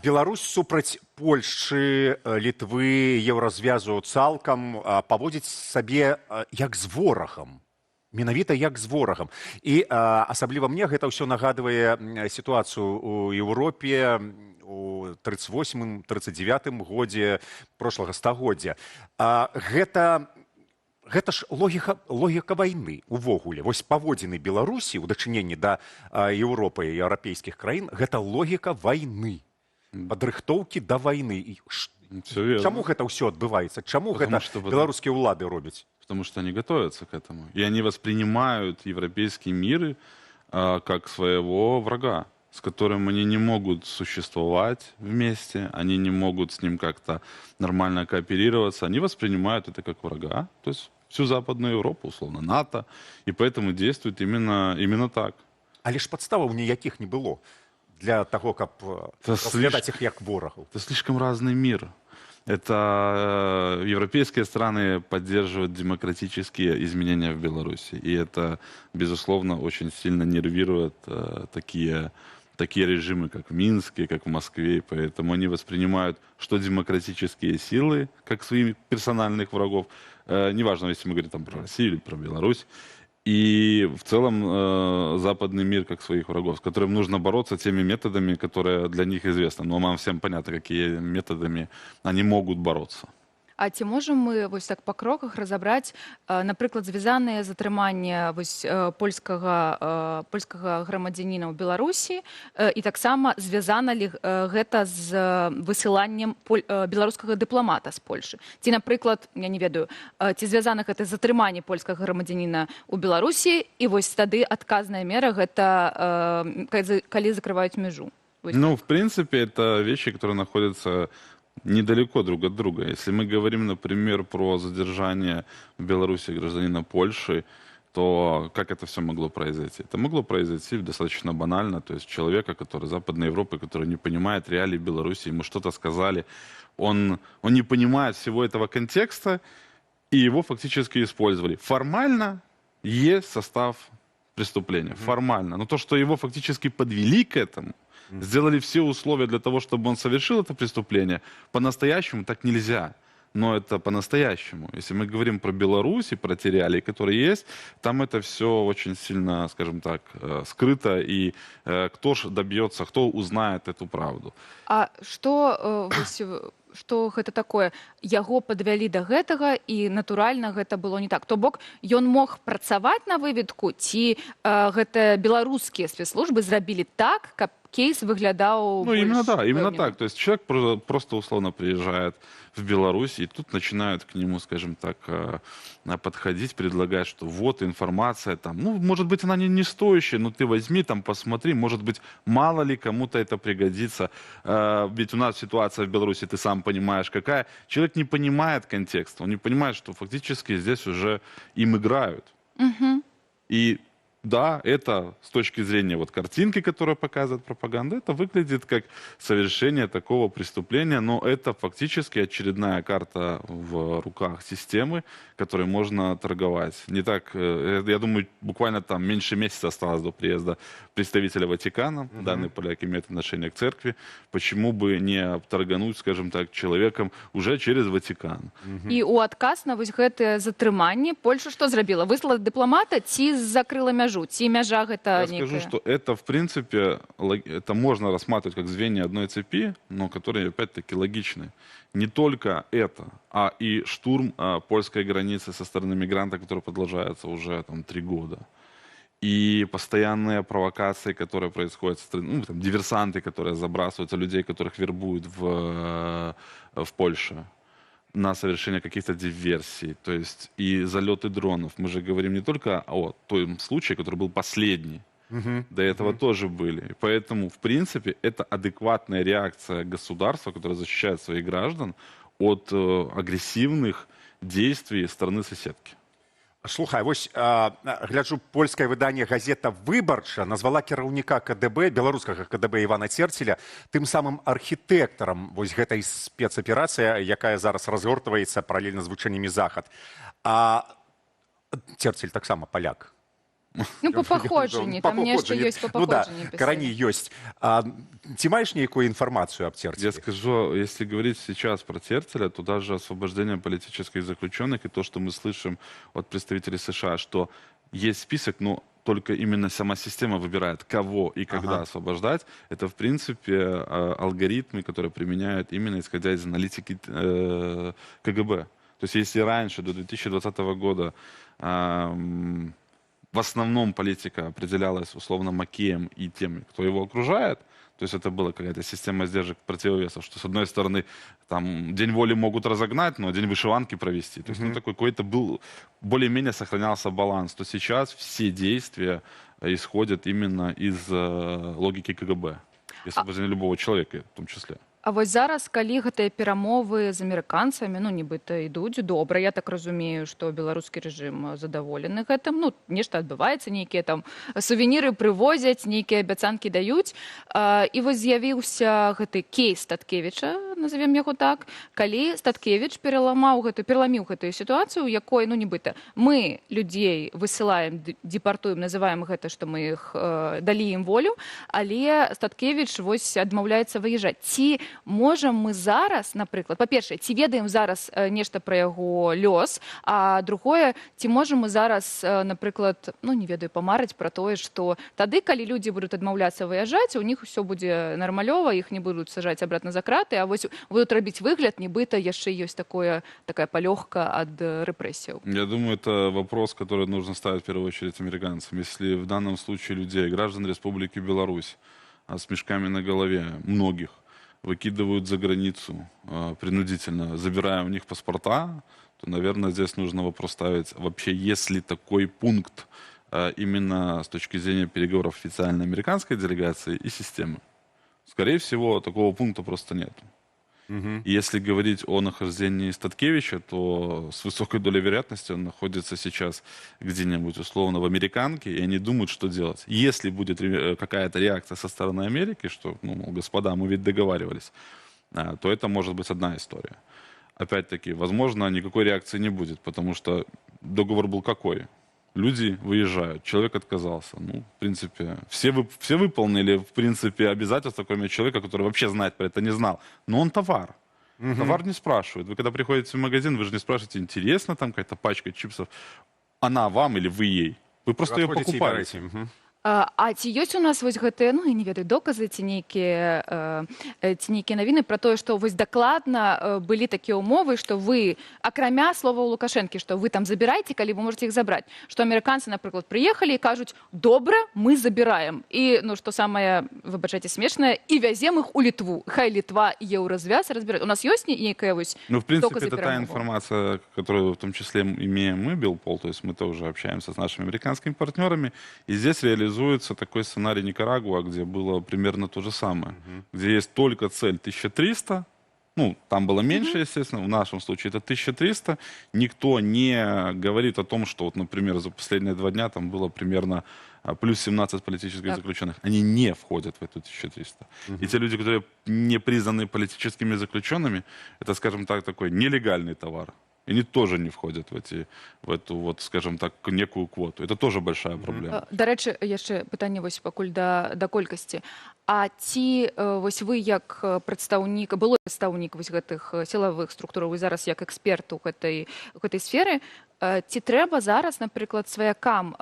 Беларусь супраць Польшчы, Літвы, еўразвязу цалкам паводзіць сабе як з ворагам. Менавіта як з ворагам. І асабліва мне гэта ўсё нагадвае сітуацыю ў Еўропе у 38-39 годзе прошлага стагоддзя. Гэта ж логіка вайны увогуле. Вось паводзіны Беларусі ў дачыненні да Еўропы і еўрапейскіх краін, гэта логіка вайны. Падрыхтоўкі да вайны. Чаму гэта ўсё адбываецца? Чаму гэта беларускія ўлады робяць? Потому что они готовятся к этому. И они воспринимают европейский мир как своего врага, с которым они не могут существовать вместе, они не могут с ним как-то нормально кооперироваться. Они воспринимают это как врага, то есть всю Западную Европу, условно, НАТО, и поэтому действуют именно так. Але ж падставаў ніякіх не было для того, каб разглядаць іх як ворагаў. Это слишком разный мир. Это европейские страны поддерживают демократические изменения в Беларуси. И это, безусловно, очень сильно нервирует такие режимы, как в Минске, как в Москве. И поэтому они воспринимают, что демократические силы, как своих персональных врагов, неважно, если мы говорим там, про Россию или про Беларусь, и в целом западный мир как своих врагов, с которым нужно бороться теми методами, которые для них известны. Но нам всем понятно, какие методами они могут бороться. А ці можам мы вось так па кроках разабраць, напрыклад, звязаныя затрымання вось польскага грамадзяніна ў Беларусі, і таксама звязана ли гэта з высыланнем беларускага дыпламата з Польшы? Ці, напрыклад, я не ведаю, ці звязана гэта затрыманне польскага грамадзяніна ў Беларусі, і вось тады адказная мера гэта калі закрываюць мяжу? Ну, в принципе, это вещи, которые находятся недалеко друг от друга. Если мы говорим, например, про задержание в Беларуси гражданина Польши, то как это все могло произойти? Это могло произойти достаточно банально, то есть человека, который из Западной Европы, который не понимает реалий Беларуси, ему что-то сказали, он не понимает всего этого контекста, и его фактически использовали. Формально есть состав преступления, формально, но то, что его фактически подвели к этому, сделали все условия для того, чтобы он совершил это преступление, по-настоящему так нельзя. Но это по-настоящему. Если мы говорим про Беларусь и про те реалии, которые есть, там это все очень сильно, скажем так, скрыто. И кто ж добьется, кто узнает эту правду. А што гэта такое? Яго падвялі да гэтага, і натуральна гэта было не так. То бок ён мог працаваць на выведку, ці гэта беларускія спецслужбы зрабілі так, каб кейс выглядаў... Ну, именно так. То есть человек просто условно приезжает в Беларусь, и тут начинают к нему, скажем так, подходить, предлагать, что вот информация там, ну, может быть, она не стоящая, но ты возьми там, посмотри, может быть, мало ли кому-то это пригодится. Ведь у нас ситуация в Беларуси, ты сам понимаешь, какая. Человек не понимает контекста, он не понимает, что фактически здесь уже им играют. И да, это с точки зрения вот картинки, которая показывает пропаганда, это выглядит как совершение такого преступления, но это фактически очередная карта в руках системы, которой можно торговать. Не так, я думаю, буквально там меньше месяца осталось до приезда представителя Ватикана. Данный поляк имеет отношение к церкви. Почему бы не торгануть, скажем так, человеком уже через Ватикан? И у адказ на вось гэтае затрыманне Польша што зрабіла? Выслала дыпламата ці закрыла мяжу? Ці мяжа гэта некая? Я скажу, что это, в принципе, это можно рассматривать как звенья одной цепи, но которые, опять-таки, логичны. Не только это, а и штурм польской границы со стороны мигрантов, который продолжается уже там 3 года. И постоянные провокации, которые происходят со стороны, ну, там, диверсанты, которые забрасываются, людей, которых вербуют в Польше на совершение каких-то диверсий, то есть и залеты дронов. Мы же говорим не только о том случае, который был последний, до этого тоже были. И поэтому, в принципе, это адекватная реакция государства, которое защищает своих граждан от агрессивных действий страны-соседки. Слухай, вось гляджу, польскае выданне газета «Выбарча» назвала кіраўніка КДБ, беларускага КДБ Івана Церцеля, тым самым архітэктарам вось гэтай спецаперацыі, якая зараз разгортваецца паралельна з вучэннямі «Захад». А Церцель таксама паляк. Ну, по паходжанні, там нешта ёсць па Ну да, паходжанні карані пісалі. ёсць. Ці маеш нейкую інфармацыю аб Я Церцелі? скажу, если говорить сейчас про Церцеля, то даже освобождение политических заключенных и то, что мы слышим от представителей США, что есть список, но только именно сама система выбирает, кого и когда Ага. освобождать. Это, в принципе, алгоритмы, которые применяют именно исходя из аналитики КГБ. То есть если раньше, до 2020 года, в основном политика определялась условно Макеем и теми, кто его окружает. То есть это была какая-то система сдержек противовесов, что с одной стороны там День воли могут разогнать, но День вышиванки провести. То есть ну, такой какой-то был, более-менее сохранялся баланс. То сейчас все действия исходят именно из логики КГБ. И освобождения любого человека в том числе. А вось зараз, калі гэтыя перамовы з амерыканцамі, ну, нібыта ідуць добра, я так разумею, што беларускі рэжым задаволены гэтым, ну, нешта адбываецца, нейкія там сувеніры прывозяць, нейкія абяцанкі даюць. І вось з'явіўся гэты кейс Статкевіча, назовем яго так, калі Статкевіч пераламіў гэтую сітуацыю, у якой, ну, нібыта, мы людзей высылаем, департуем, называем гэта, што мы іх далі ім волю, але Статкевіч вось адмаўляецца выязджаць. Ці можам мы зараз, напрыклад, па-першае, ці ведаем зараз нешта пра яго лёс, а другое, ці можам мы зараз, напрыклад, ну, не ведаю, памарыць пра тое, што тады, калі людзі будуць адмаўляцца выязджаць, у них ўсё будзе нармалёва, іх не будуць сажаць абратна за краты, а вось будуць рабіць выгляд, нібыта яшчэ ёсць такая палёгка ад рэпрэсіяў. Я думаю, это вопрос, который нужно ставить в первую очередь американцам. Если в данном случае людей, граждан Республики Беларусь, с мешками на голове, многих, выкидывают за границу принудительно, забирая у них паспорта, то, наверное, здесь нужно вопрос ставить, вообще есть ли такой пункт именно с точки зрения переговоров официальной американской делегации и системы. Скорее всего, такого пункта просто нет. И если говорить о нахождении Статкевича, то с высокой долей вероятности он находится сейчас где-нибудь условно в американке, и они думают, что делать. Если будет какая-то реакция со стороны Америки, что, ну, мол, господа, мы ведь договаривались, то это может быть одна история. Опять-таки, возможно, никакой реакции не будет, потому что договор был какой? Люди выезжают, человек отказался. Ну, в принципе, все выполнили, в принципе, обязательства, кроме человека, который вообще знать про это не знал. Но он товар. Товар не спрашивают. Вы когда приходите в магазин, вы же не спрашиваете, интересно там какая-то пачка чипсов, она вам или вы ей. Вы просто ее Подходите и покупаете. берете. Мгм. А ці ёсць у нас вось гэтыя, ну, я не ведаю, доказы ці нейкія навіны пра тое, што вось дакладна былі такія ўмовы, што вы, акрамя слова ў Лукашэнкі, што вы там забірайце, калі вы можете іх забраць, што амерыканцы, напрыклад, прыехалі і кажуць, добра, мы забіраем. І, ну, што самае, выбачайце, смешнае, і вязем іх у Літву. Хай Літва і Еўразвяз разбіраюць. У нас ёсць нейкая вось Ну, в принципе, доказы это та перамоваў? информация, которую в том числе имеем мы, Белпол, то есть мы тоже общаемся с нашими американскими партнерами, и здесь реализуется такой сценарий Никарагуа, где было примерно то же самое, где есть только цель 1300, ну, там было меньше, естественно, в нашем случае это 1300, никто не говорит о том, что, вот, например, за последние 2 дня там было примерно плюс 17 политических заключенных. Они не входят в эту 1300. И те люди, которые не признаны политическими заключенными, это, скажем так, такой нелегальный товар. И они тоже не входят в эту, вот, скажем так, некую квоту. Это тоже большая проблема. Да рэчы, яшчэ пытанне вось пакуль да колькасці. А ці вось вы як прадстаўнік, былой прадстаўнік вось гэтых сілавых структураў, вы зараз як эксперт у гэтай сферы, ці трэба зараз, напрыклад, сваякам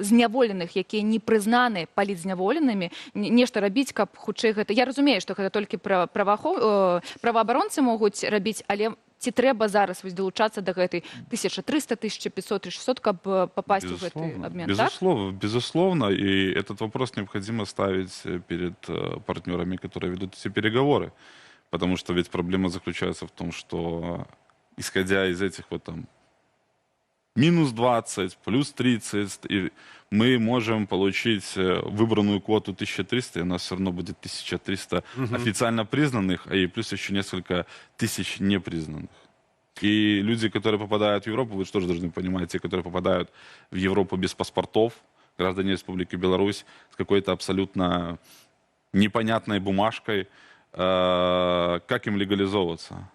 зняволеных, якія не прызнаны палітзняволенымі, нешта рабіць, каб хутчэй гэта... Я разумею, што гэта толькі праваабаронцы могуць рабіць, але ці трэба зараз вось долучацца да гэтай 1300, 1500, 1600, каб попасть в гэты обмен, безусловно, так? Безусловно, и этот вопрос необходимо ставить перед партнерами, которые ведут эти переговоры. Потому что ведь проблема заключается в том, что исходя из этих вот там минус 20, плюс 30, и мы можем получить выбранную квоту 1300, и у нас все равно будет 1300 официально признанных, и плюс еще несколько тысяч непризнанных. И люди, которые попадают в Европу, вы же тоже должны понимать, те, которые попадают в Европу без паспортов, граждане Республики Беларусь, с какой-то абсолютно непонятной бумажкой, как им легализовываться?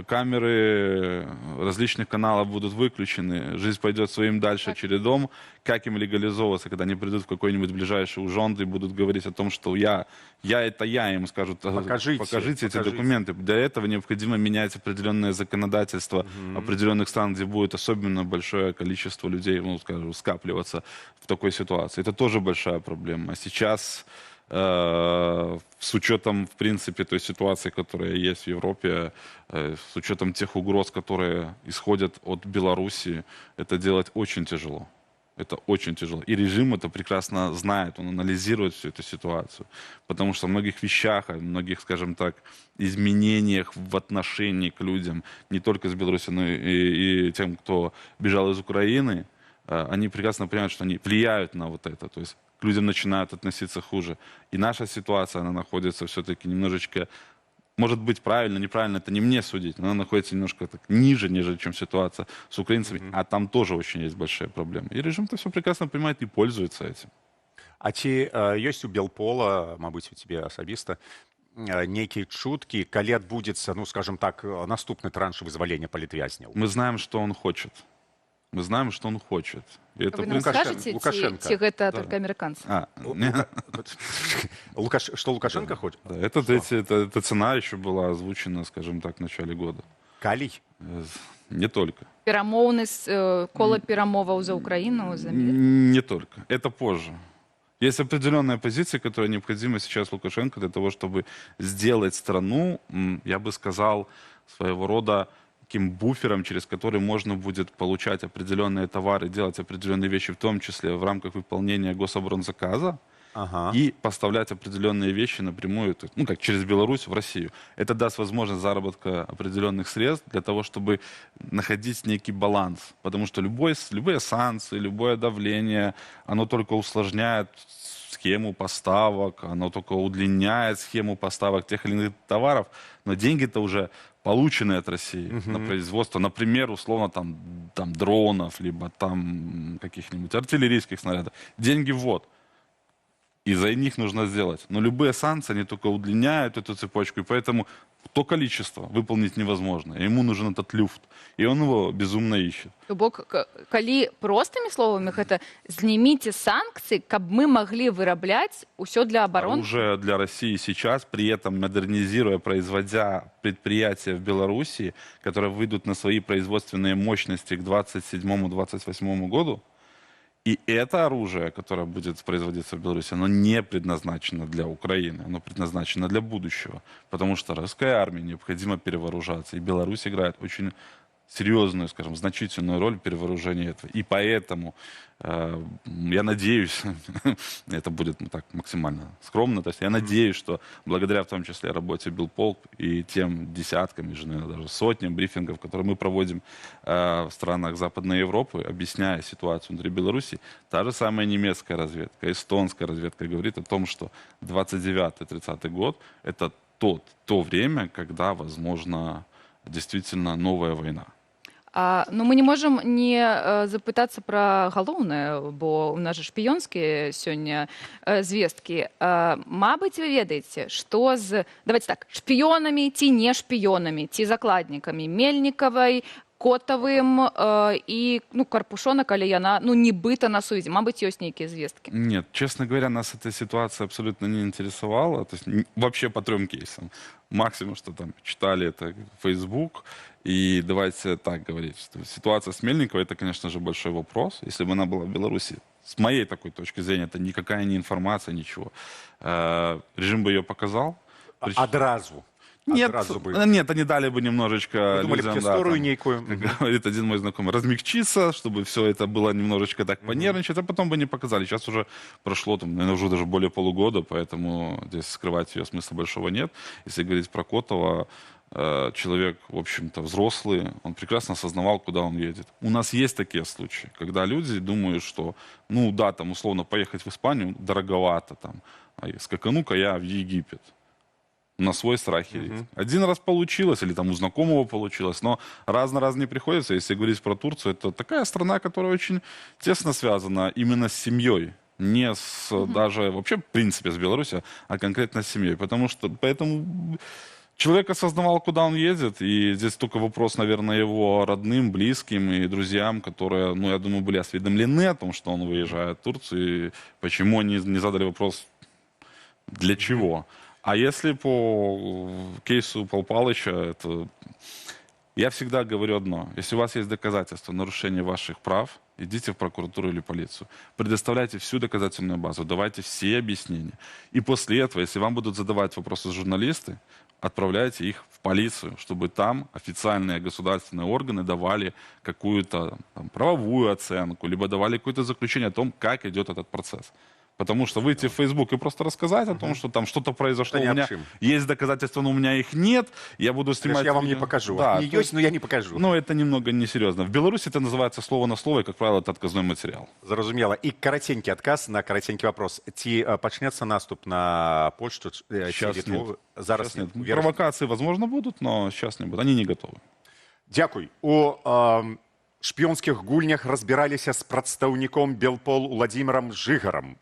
камеры различных каналов будут выключены, жизнь пойдет своим дальше чередом. Как им легализовываться, когда они придут в какой-нибудь ближайший ужонд и будут говорить о том, что я это я, им скажут, покажите эти документы. Для этого необходимо менять определенное законодательство определенных стран, где будет особенно большое количество людей, ну, скажем, скапливаться в такой ситуации. Это тоже большая проблема. А сейчас с учетом, в принципе, той ситуации, которая есть в Европе, с учетом тех угроз, которые исходят от Беларуси, это делать очень тяжело. Это очень тяжело. И режим это прекрасно знает, он анализирует всю эту ситуацию. Потому что о многих вещах, о многих, скажем так, изменениях в отношении к людям, не только с Беларуси, но и тем, кто бежал из Украины, они прекрасно понимают, что они влияют на вот это. То есть к людям начинают относиться хуже. И наша ситуация, она находится все-таки немножечко, может быть, правильно, неправильно, это не мне судить, но она находится немножко так ниже, нежели чем ситуация с украинцами, а там тоже очень есть большие проблемы. И режим это все прекрасно понимает и пользуется этим. А ці ёсць у Белпола, мабыць, у тебе асабіста нейкія чуткі, калі адбудзецца, ну, скажем так, наступны транш вызвалення палітвязняў? Мы знаем, что он хочет. Мы знаем, что он хочет. И это Вы нам скажете, Лукашенко. ці гэта только американцы? Что Лукашенко хочет? Да, эта цена еще была озвучена, скажем так, в начале года. Калий? Не только. Перамоўны кола перамоваў за Украину, за мир? Не только. Это позже. Есть определенная позиция, которая необходима сейчас Лукашенко для того, чтобы сделать страну, я бы сказал, своего рода таким буфером, через который можно будет получать определенные товары, делать определенные вещи, в том числе в рамках выполнения гособоронзаказа, и поставлять определенные вещи напрямую, ну, как через Беларусь в Россию. Это даст возможность заработка определенных средств для того, чтобы находить некий баланс. Потому что любые санкции, любое давление, оно только усложняет схему поставок, оно только удлиняет схему поставок тех или иных товаров, но деньги-то уже полученные от России на производство, например, условно там дронов, либо там каких-нибудь артиллерийских снарядов. Деньги вот. И за них нужно сделать. Но любые санкции, они только удлиняют эту цепочку, и поэтому то количество выполнить невозможно. Ему нужен этот люфт. И он его безумно ищет. То бок, калі простымі словамі гэта зніміце санкцыі, каб мы маглі вырабляць усё для обороны? Оружие для России сейчас, при этом модернизируя, производя предприятия в Беларуси, которые выйдут на свои производственные мощности к 2027-2028 году, и это оружие, которое будет производиться в Беларуси, оно не предназначено для Украины, оно предназначено для будущего. Потому что русской армии необходимо перевооружаться. И Беларусь играет очень серьезную, скажем, значительную роль в перевооружении этого. И поэтому я надеюсь, это будет так максимально скромно, то есть я надеюсь, что благодаря в том числе работе Белполк и тем десяткам, наверное, даже сотням брифингов, которые мы проводим в странах Западной Европы, объясняя ситуацию внутри Беларуси, та же самая немецкая разведка, эстонская разведка говорит о том, что 29-30 год это то время, когда, возможно, действительно новая война. Ну, мы не можам не запытацца пра галоўнае, бо у нас же шпіёнскія сёння звесткі. Мабыць, вы ведаеце, што давайте так, шпіёнамі ці не шпіёнамі, ці закладнікамі Мельнікавай, Котовым и Карпушона, калі яна нібыта на сувязі. Мабыць, ёсць нейкія звесткі. Нет, честно говоря, нас эта ситуация абсолютно не интересовала. То есть вообще по 3 кейсам. Максимум, что там читали, это Facebook. И давайте так говорить, что ситуация с Мельниковой, это, конечно же, большой вопрос. Если бы она была в Беларуси, с моей такой точки зрения, это никакая не информация, ничего. Режим бы ее показал. Одразу. Нет, они дали бы немножечко людям, некую. Как говорит один мой знакомый, размягчиться, чтобы все это было немножечко так понервничать, а потом бы не показали. Сейчас уже прошло, наверное, уже даже более полугода, поэтому здесь скрывать ее смысла большого нет. Если говорить про Котова, человек, в общем-то, взрослый, он прекрасно осознавал, куда он едет. У нас есть такие случаи, когда люди думают, что, там, условно, поехать в Испанию дороговато, там, скакану-ка я в Египет. На свой страх и риск. Один раз получилось, или там у знакомого получилось, но раз на раз не приходится. Если говорить про Турцию, это такая страна, которая очень тесно связана именно с семьей. Не с даже вообще, в принципе, с Беларусью, а конкретно с семьей. Поэтому Человек осознавал, куда он едет, и здесь только вопрос, наверное, его родным, близким и друзьям, которые, ну, я думаю, были осведомлены о том, что он выезжает в Турцию, и почему они не задали вопрос, для чего. А если по кейсу Пал Палыча, это... Я всегда говорю одно. Если у вас есть доказательства нарушения ваших прав, идите в прокуратуру или полицию. Предоставляйте всю доказательную базу, давайте все объяснения. И после этого, если вам будут задавать вопросы журналисты, отправляйте их в полицию, чтобы там официальные государственные органы давали какую-то там правовую оценку, либо давали какое-то заключение о том, как идет этот процесс. Потому что выйти в Facebook и просто рассказать о том, что там что-то произошло, Это ни у о меня чем. есть доказательства, но у меня их нет, я буду снимать... Я вам не видео. покажу. Да, Не то есть, но я не покажу. ну, это немного несерьезно. В Беларуси это называется слово на слово, и, как правило, это отказной материал. Зразумела. І караценькі адказ на караценькі вопрос. Ці пачнецца наступ на Польшу, ці Сейчас Літву? нет. Зараз Сейчас нет. нет. Верыш? Провокации, возможно, будут, но сейчас не будут. Они не готовы. Дзякуй. У шпіёнскіх гульнях разбіраліся з прадстаўніком Белпол Уладзімірам Жыгарам.